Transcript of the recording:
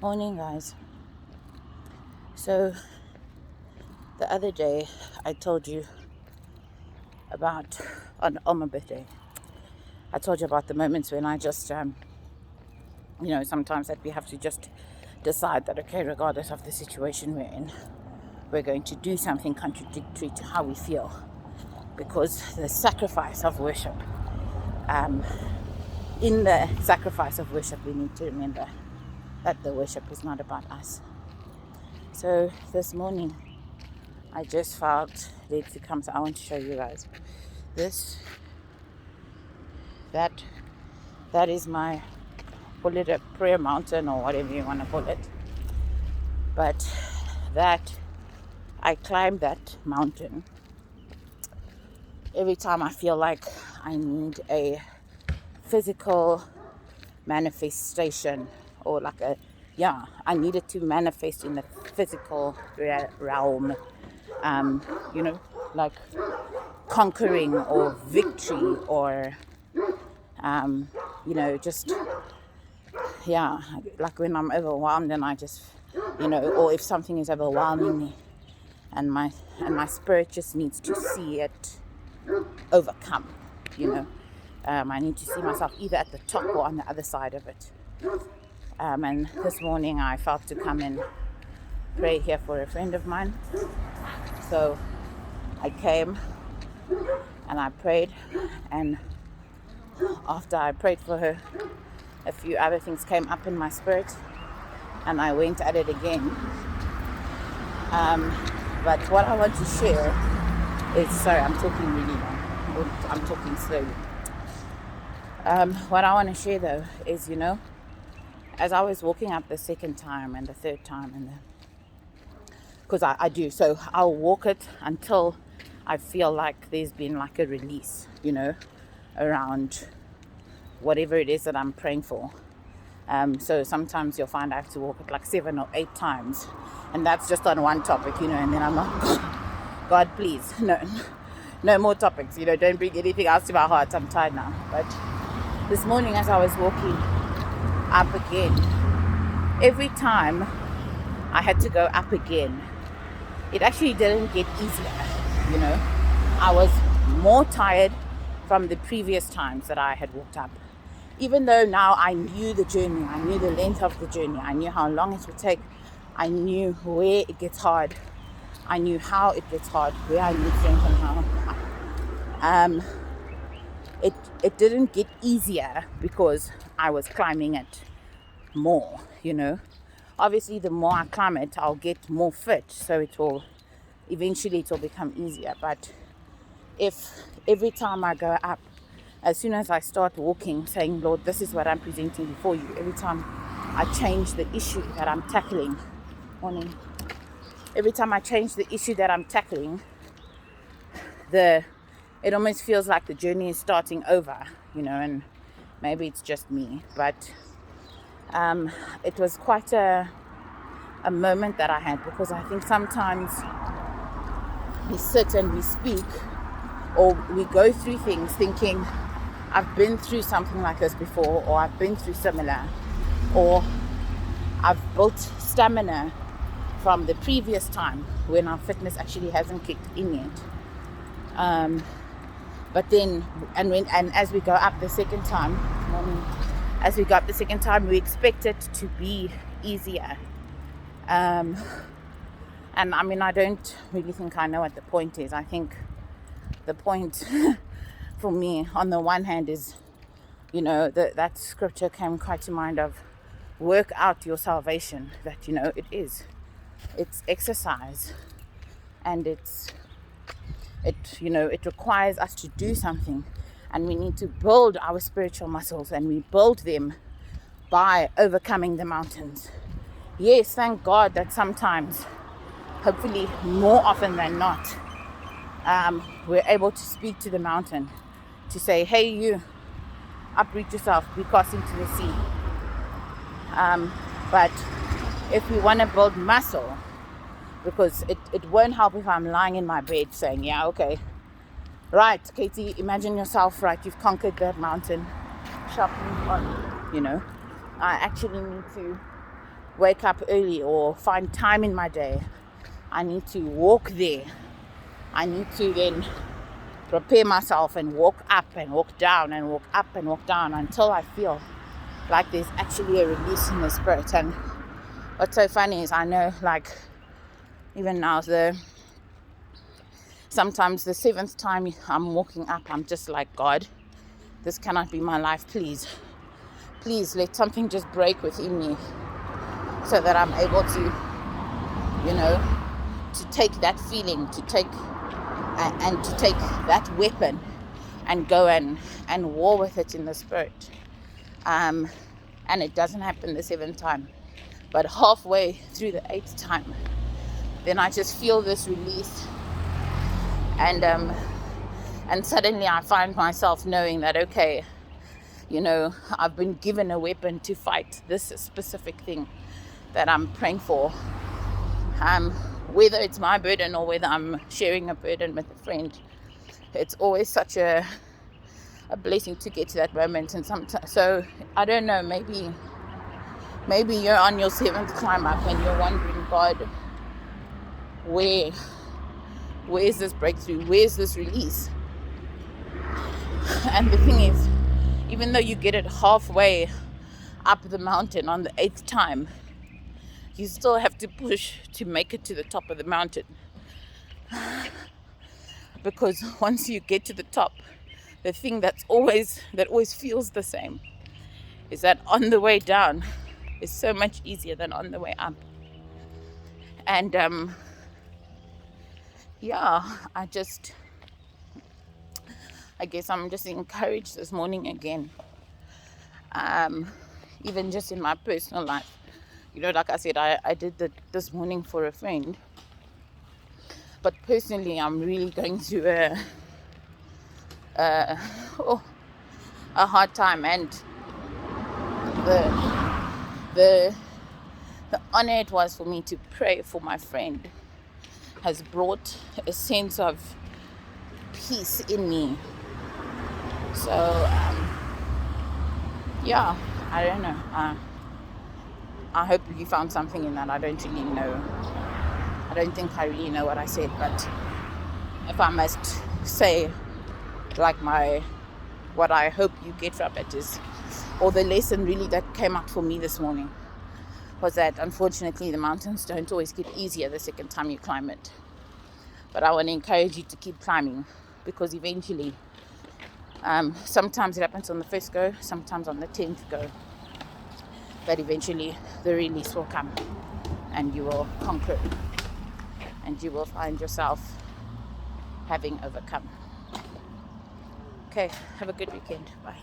Morning, guys. So, the other day I told you about, on my birthday, I told you about the moments when I just, sometimes that we have to just decide that, okay, regardless of the situation we're in, we're going to do something contradictory to how we feel. Because the sacrifice of worship, in the sacrifice of worship, we need to remember that the worship is not about us. So, this morning, I just felt led to come, so I want to show you guys this. That is my, call it a prayer mountain or whatever you want to call it. But that I climb that mountain every time I feel like I need a physical manifestation, or I needed to manifest in the physical realm, you know, like conquering or victory or, just, like when I'm overwhelmed and I just, or if something is overwhelming me and my spirit just needs to see it overcome, I need to see myself either at the top or on the other side of it. And this morning I felt to come and pray here for a friend of mine. So I came and I prayed, and after I prayed for her, a few other things came up in my spirit and I went at it again. But what I want to share is, sorry, I'm talking really long. I'm talking slowly. What I want to share though is, as I was walking up the second time and the third time, because I do, so I'll walk it until I feel like there's been like a release, around whatever it is that I'm praying for. So sometimes you'll find I have to walk it like 7 or 8 times, and that's just on one topic, and then I'm like, God, please, no more topics, don't bring anything else to my heart. I'm tired now. But this morning, as I was walking up again, every time I had to go up again, it actually didn't get easier, I was more tired from the previous times that I had walked up. Even though now I knew the journey, I knew the length of the journey, I knew how long it would take, I knew where it gets hard, I knew how it gets hard, where I need strength and how. It didn't get easier because I was climbing it more, Obviously, the more I climb it, I'll get more fit, so it will become easier. But if every time I go up, as soon as I start walking, saying, Lord, this is what I'm presenting before you, every time I change the issue that I'm tackling, every time I change the issue that I'm tackling, it almost feels like the journey is starting over, and maybe it's just me, but it was quite a moment that I had, because I think sometimes we sit and we speak, or we go through things thinking, I've been through something like this before, or I've been through similar, or I've built stamina from the previous time when our fitness actually hasn't kicked in yet. But then, and as we go up the second time, we expect it to be easier. And I don't really think I know what the point is. I think the point for me, on the one hand, is, that scripture came quite to mind of work out your salvation. That, it's exercise, and it requires us to do something, and we need to build our spiritual muscles, and we build them by overcoming the mountains. Yes, thank God that sometimes, hopefully more often than not, we're able to speak to the mountain, to say, hey, you, uproot yourself, be cast into the sea. But if we want to build muscle, because it won't help if I'm lying in my bed saying, yeah, okay, right, Katie, imagine yourself, right, you've conquered that mountain, sharply on, I actually need to wake up early or find time in my day. I need to walk there. I need to then prepare myself and walk up and walk down and walk up and walk down until I feel like there's actually a release in the spirit. And what's so funny is I know, like, even now, sometimes the 7th time I'm walking up, I'm just like, God, this cannot be my life. Please let something just break within me so that I'm able to, to take that feeling, to take that weapon and go and war with it in the spirit. And it doesn't happen the 7th time, but halfway through the 8th time, then I just feel this release, and suddenly I find myself knowing that, okay, I've been given a weapon to fight this specific thing that I'm praying for. Whether it's my burden or whether I'm sharing a burden with a friend, it's always such a blessing to get to that moment. And sometimes, so I don't know, maybe you're on your 7th climb up and you're wondering, God, where's this breakthrough? Where's this release? And the thing is, even though you get it halfway up the mountain on the 8th time, you still have to push to make it to the top of the mountain. Because once you get to the top, the thing that always feels the same is that on the way down is so much easier than on the way up. And I guess I'm just encouraged this morning again. Even just in my personal life, like I said, I did this morning for a friend, but personally I'm really going through a hard time, and the honor it was for me to pray for my friend has brought a sense of peace in me. So I don't know. I hope you found something in that. I don't really know. I don't think I really know what I said, but if I must say, like, what I hope you get from it is, or the lesson really that came out for me this morning, was that unfortunately the mountains don't always get easier the 2nd time you climb it. But I want to encourage you to keep climbing, because eventually, sometimes it happens on the 1st go, sometimes on the 10th go, but eventually the release will come and you will conquer and you will find yourself having overcome. Okay, have a good weekend. Bye.